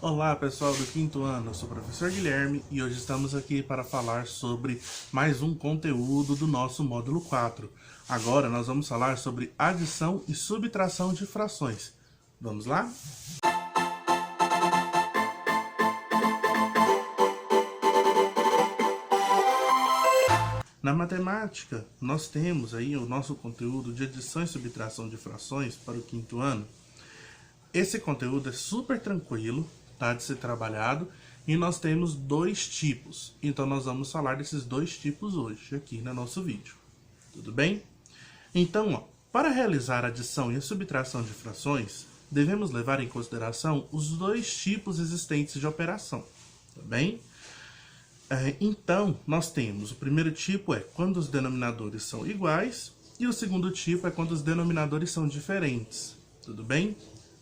Olá pessoal do quinto ano, eu sou o professor Guilherme e hoje estamos aqui para falar sobre mais um conteúdo do nosso módulo 4. Agora nós vamos falar sobre adição e subtração de frações. Vamos lá? Na matemática, nós temos aí o nosso conteúdo de adição e subtração de frações para o quinto ano. Esse conteúdo é super tranquilo, tá, de ser trabalhado, e nós temos dois tipos. Então nós vamos falar desses dois tipos hoje, aqui no nosso vídeo. Tudo bem? Então, ó, para realizar a adição e a subtração de frações, devemos levar em consideração os dois tipos existentes de operação, tá bem? Então, nós temos o primeiro tipo é quando os denominadores são iguais, e o segundo tipo é quando os denominadores são diferentes, tudo bem?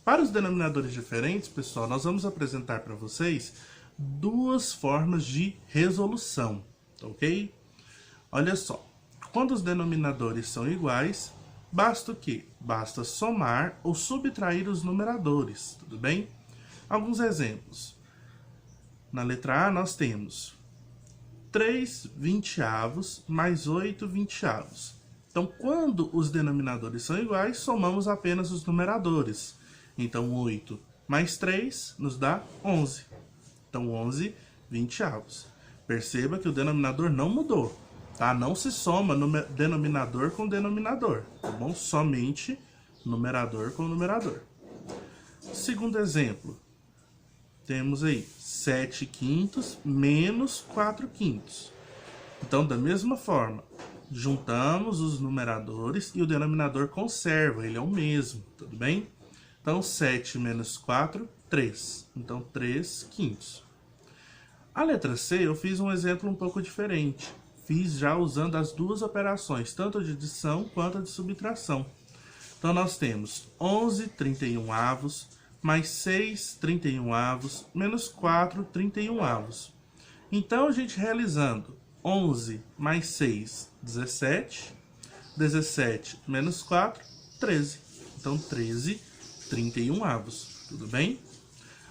Para os denominadores diferentes, pessoal, nós vamos apresentar para vocês duas formas de resolução, ok? Olha só, quando os denominadores são iguais, basta o quê? Basta somar ou subtrair os numeradores, tudo bem? Alguns exemplos. Na letra A nós temos 3 vinteavos mais 8 vinteavos. Então, quando os denominadores são iguais, somamos apenas os numeradores. Então, 8 mais 3 nos dá 11. Então, 11 vinteavos. Perceba que o denominador não mudou, tá? Não se soma denominador com denominador, tá bom? Somente numerador com numerador. Segundo exemplo, temos aí 7 quintos menos 4 quintos. Então, da mesma forma, juntamos os numeradores e o denominador conserva, ele é o mesmo, tudo bem? Então, 7 menos 4, 3. Então, 3 quintos. A letra C, eu fiz um exemplo um pouco diferente. Fiz já usando as duas operações, tanto de adição quanto de subtração. Então, nós temos 11 31avos, mais 6 31avos, menos 4 31avos. Então, a gente realizando 11 mais 6, 17. 17 menos 4, 13. Então, 13 31avos, tudo bem?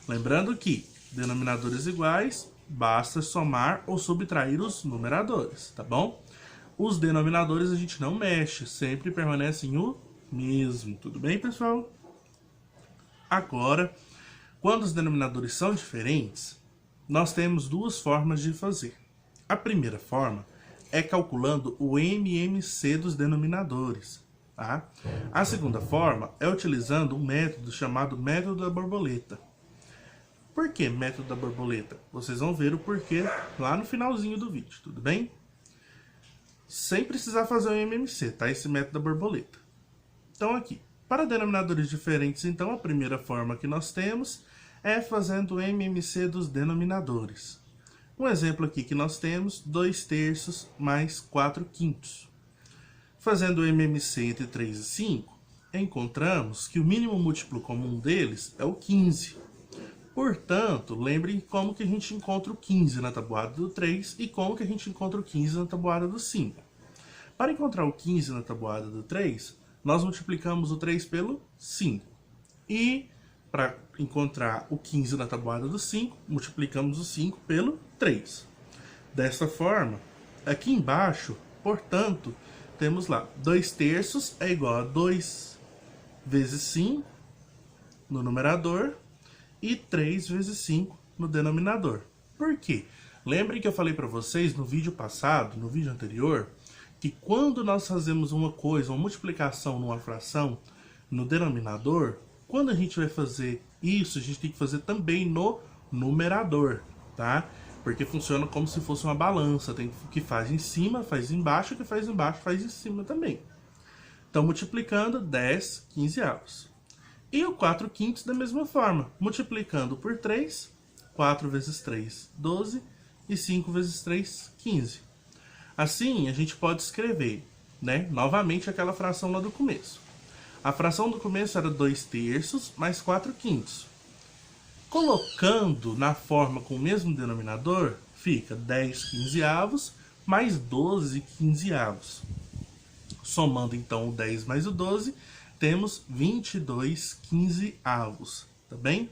Lembrando que denominadores iguais, basta somar ou subtrair os numeradores, tá bom? Os denominadores a gente não mexe, sempre permanecem o mesmo, tudo bem, pessoal? Agora, quando os denominadores são diferentes, nós temos duas formas de fazer. A primeira forma é calculando o MMC dos denominadores, tá? A segunda forma é utilizando um método chamado método da borboleta. Por que método da borboleta? Vocês vão ver o porquê lá no finalzinho do vídeo, tudo bem? Sem precisar fazer o MMC, tá? Esse método da borboleta. Então aqui, para denominadores diferentes, então a primeira forma que nós temos é fazendo o MMC dos denominadores. Um exemplo aqui que nós temos, 2 terços mais 4 quintos. Fazendo o MMC entre 3 e 5, encontramos que o mínimo múltiplo comum deles é o 15. Portanto, lembrem como que a gente encontra o 15 na tabuada do 3 e como que a gente encontra o 15 na tabuada do 5. Para encontrar o 15 na tabuada do 3, nós multiplicamos o 3 pelo 5. E para encontrar o 15 na tabuada do 5, multiplicamos o 5 pelo 3. Desta forma, aqui embaixo, portanto, temos lá 2 terços é igual a 2 vezes 5 no numerador e 3 vezes 5 no denominador. Por quê? Lembrem que eu falei para vocês no vídeo passado, no vídeo anterior, que quando nós fazemos uma coisa, uma multiplicação numa fração no denominador, quando a gente vai fazer isso, a gente tem que fazer também no numerador, tá? Porque funciona como se fosse uma balança, tem que faz em cima, faz embaixo, que faz embaixo, faz em cima também. Então, multiplicando 10 quinzeavos. E o 4 quintos da mesma forma, multiplicando por 3, 4 vezes 3, 12, e 5 vezes 3, 15. Assim, a gente pode escrever, né, novamente aquela fração lá do começo. A fração do começo era 2 terços mais 4 quintos. Colocando na forma com o mesmo denominador, fica 10 quinzeavos mais 12 quinzeavos. Somando então o 10 mais o 12, temos 22 quinzeavos, tá bem?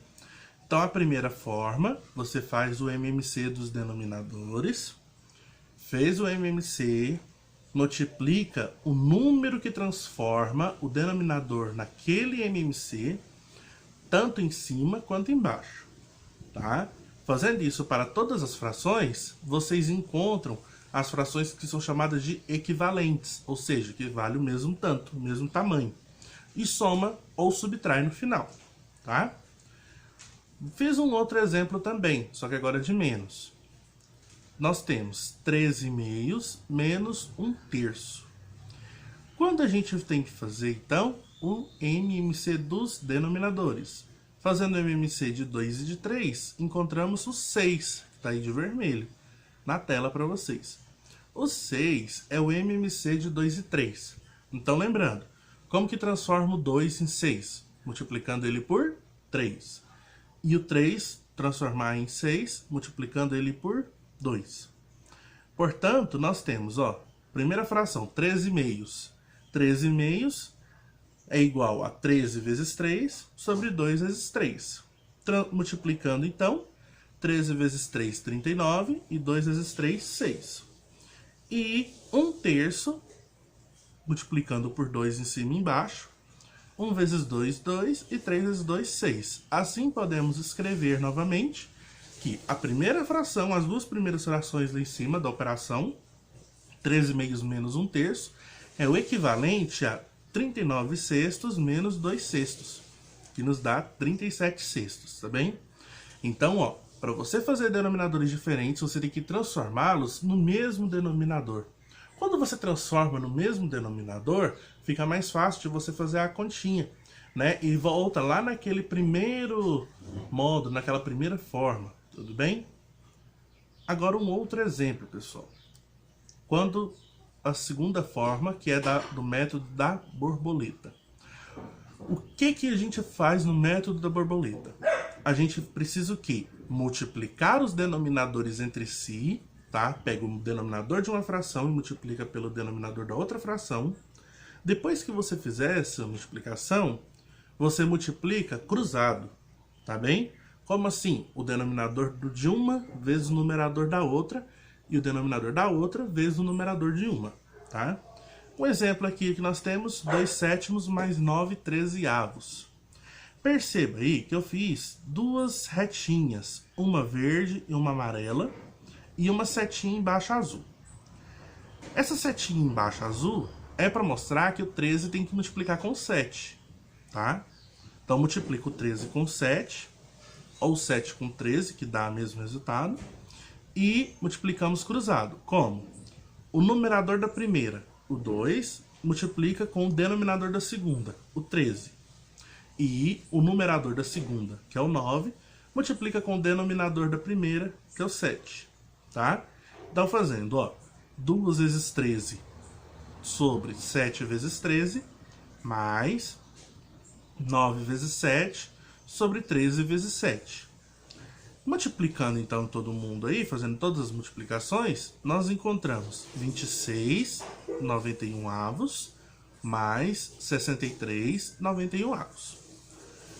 Então, a primeira forma, você faz o MMC dos denominadores, fez o MMC, multiplica o número que transforma o denominador naquele MMC, tanto em cima quanto embaixo, tá? Fazendo isso para todas as frações, vocês encontram as frações que são chamadas de equivalentes, ou seja, que vale o mesmo tanto, o mesmo tamanho, e soma ou subtrai no final, tá? Fiz um outro exemplo também, só que agora de menos. Nós temos 13,5 menos 1/3. Quando a gente tem que fazer, então, o MMC dos denominadores? Fazendo o MMC de 2 e de 3, encontramos o 6, que está aí de vermelho, na tela para vocês. O 6 é o MMC de 2 e 3. Então, lembrando, como que transforma o 2 em 6? Multiplicando ele por 3. E o 3 transformar em 6, multiplicando ele por 2. Portanto, nós temos, primeira fração, 13,5. 13,5 é igual a 13 vezes 3 sobre 2 vezes 3. Multiplicando, então, 13 vezes 3, 39, e 2 vezes 3, 6. E 1/3, multiplicando por 2 em cima e embaixo, 1 vezes 2, 2, e 3 vezes 2, 6. Assim, podemos escrever novamente que a primeira fração, as duas primeiras frações lá em cima da operação, 13,5 menos 1/3, é o equivalente a 39/6 menos 2/6, que nos dá 37/6, tá bem? Então, para você fazer denominadores diferentes, você tem que transformá-los no mesmo denominador. Quando você transforma no mesmo denominador, fica mais fácil de você fazer a continha, né? E volta lá naquele primeiro modo, naquela primeira forma, tudo bem? Agora um outro exemplo, pessoal. Quando a segunda forma, que é do método da borboleta. O que a gente faz no método da borboleta? A gente precisa o quê? Multiplicar os denominadores entre si, tá? Pega o denominador de uma fração e multiplica pelo denominador da outra fração. Depois que você fizer essa multiplicação, você multiplica cruzado, tá bem? Como assim? O denominador de uma vezes o numerador da outra e o denominador da outra vezes o numerador de uma, tá? Um exemplo aqui que nós temos 2/7 mais 9/13. Perceba aí que eu fiz duas retinhas, uma verde e uma amarela, e uma setinha embaixo azul. Essa setinha embaixo azul é para mostrar que o 13 tem que multiplicar com 7, tá? Então, multiplico o 13 com 7, ou 7 com 13, que dá o mesmo resultado, e multiplicamos cruzado. Como? O numerador da primeira, o 2, multiplica com o denominador da segunda, o 13. E o numerador da segunda, que é o 9, multiplica com o denominador da primeira, que é o 7. Tá? Então, fazendo, 2 vezes 13 sobre 7 vezes 13, mais 9 vezes 7 sobre 13 vezes 7. Multiplicando, então, todo mundo aí, fazendo todas as multiplicações, nós encontramos 26/91 mais 63/91.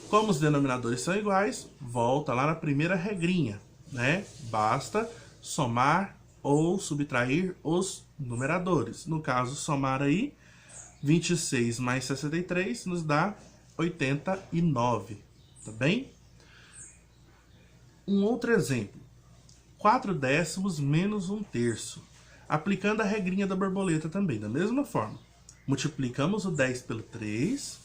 Como os denominadores são iguais, volta lá na primeira regrinha, né? Basta somar ou subtrair os numeradores. No caso, somar aí, 26 mais 63 nos dá 89, tá bem? Um outro exemplo, 4/10 menos 1/3. Aplicando a regrinha da borboleta também, da mesma forma. Multiplicamos o 10 pelo 3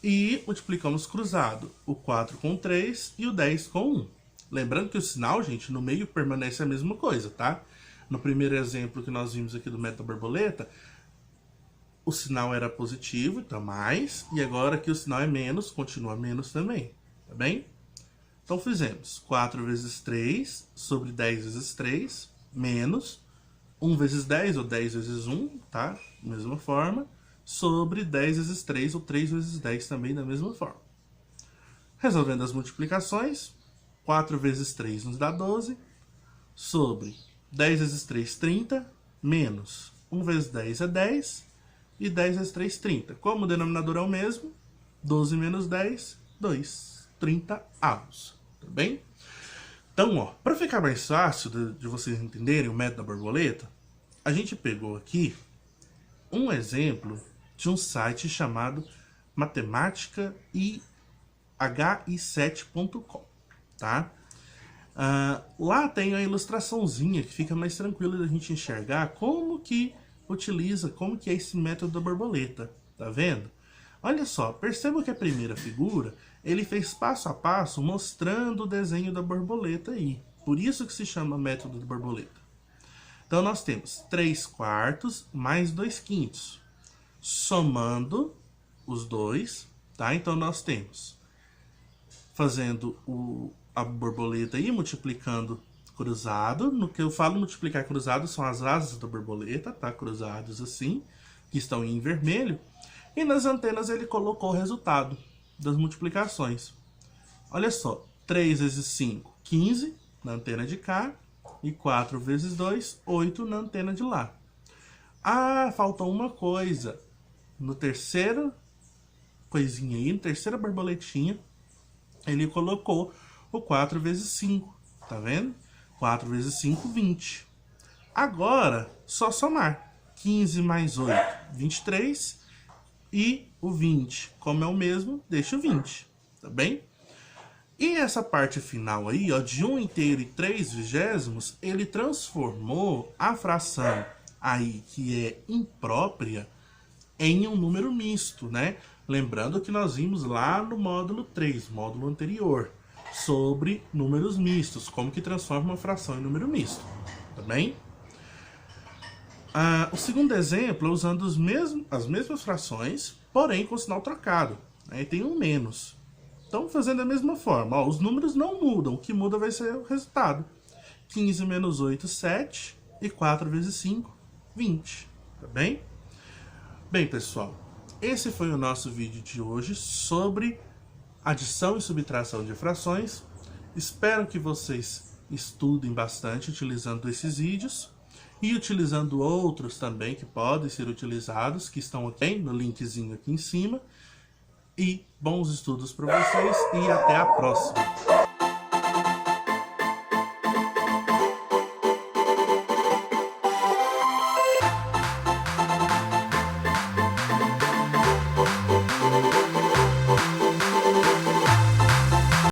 e multiplicamos cruzado, o 4 com 3 e o 10 com 1. Lembrando que o sinal, gente, no meio permanece a mesma coisa, tá? No primeiro exemplo que nós vimos aqui do método da borboleta, o sinal era positivo, então mais, e agora que o sinal é menos, continua menos também, tá bem? Então fizemos 4 vezes 3 sobre 10 vezes 3, menos 1 vezes 10, ou 10 vezes 1, tá? Mesma forma, sobre 10 vezes 3, ou 3 vezes 10 também da mesma forma. Resolvendo as multiplicações, 4 vezes 3 nos dá 12, sobre 10 vezes 3, 30, menos 1 vezes 10 é 10, e 10 vezes 3, 30. Como o denominador é o mesmo, 12 menos 10, 2, 30 avos. tá bem? Então, ó, para ficar mais fácil de vocês entenderem o método da borboleta, a gente pegou aqui um exemplo de um site chamado matemáticahi7.com, tá? Lá tem a ilustraçãozinha que fica mais tranquilo da gente enxergar como que utiliza, como que é esse método da borboleta, tá vendo? Olha só, perceba que a primeira figura, ele fez passo a passo mostrando o desenho da borboleta aí. Por isso que se chama método da borboleta. Então nós temos 3/4 mais 2/5. Somando os dois, tá? Então nós temos, fazendo a borboleta aí, multiplicando cruzado. No que eu falo multiplicar cruzado são as asas da borboleta, tá? Cruzados assim, que estão em vermelho. E nas antenas ele colocou o resultado das multiplicações. Olha só, 3 vezes 5, 15 na antena de cá. E 4 vezes 2, 8 na antena de lá. Faltou uma coisa. No terceiro coisinha aí, na terceira borboletinha, ele colocou o 4 vezes 5. Tá vendo? 4 vezes 5, 20. Agora, só somar. 15 mais 8, 23. E o 20, como é o mesmo, deixa o 20, tá bem? E essa parte final aí, ó, de 1 inteiro e 3 vigésimos, ele transformou a fração aí, que é imprópria, em um número misto, né? Lembrando que nós vimos lá no módulo 3, módulo anterior, sobre números mistos, como que transforma uma fração em número misto, tá bem? O segundo exemplo é usando as mesmas frações, porém com sinal trocado. Aí tem um menos. Então, fazendo da mesma forma, ó, os números não mudam, o que muda vai ser o resultado. 15 menos 8, 7, e 4 vezes 5, 20, tá bem? Bem, pessoal, esse foi o nosso vídeo de hoje sobre adição e subtração de frações. Espero que vocês estudem bastante utilizando esses vídeos. E utilizando outros também que podem ser utilizados, que estão aqui no linkzinho aqui em cima. E bons estudos para vocês e até a próxima!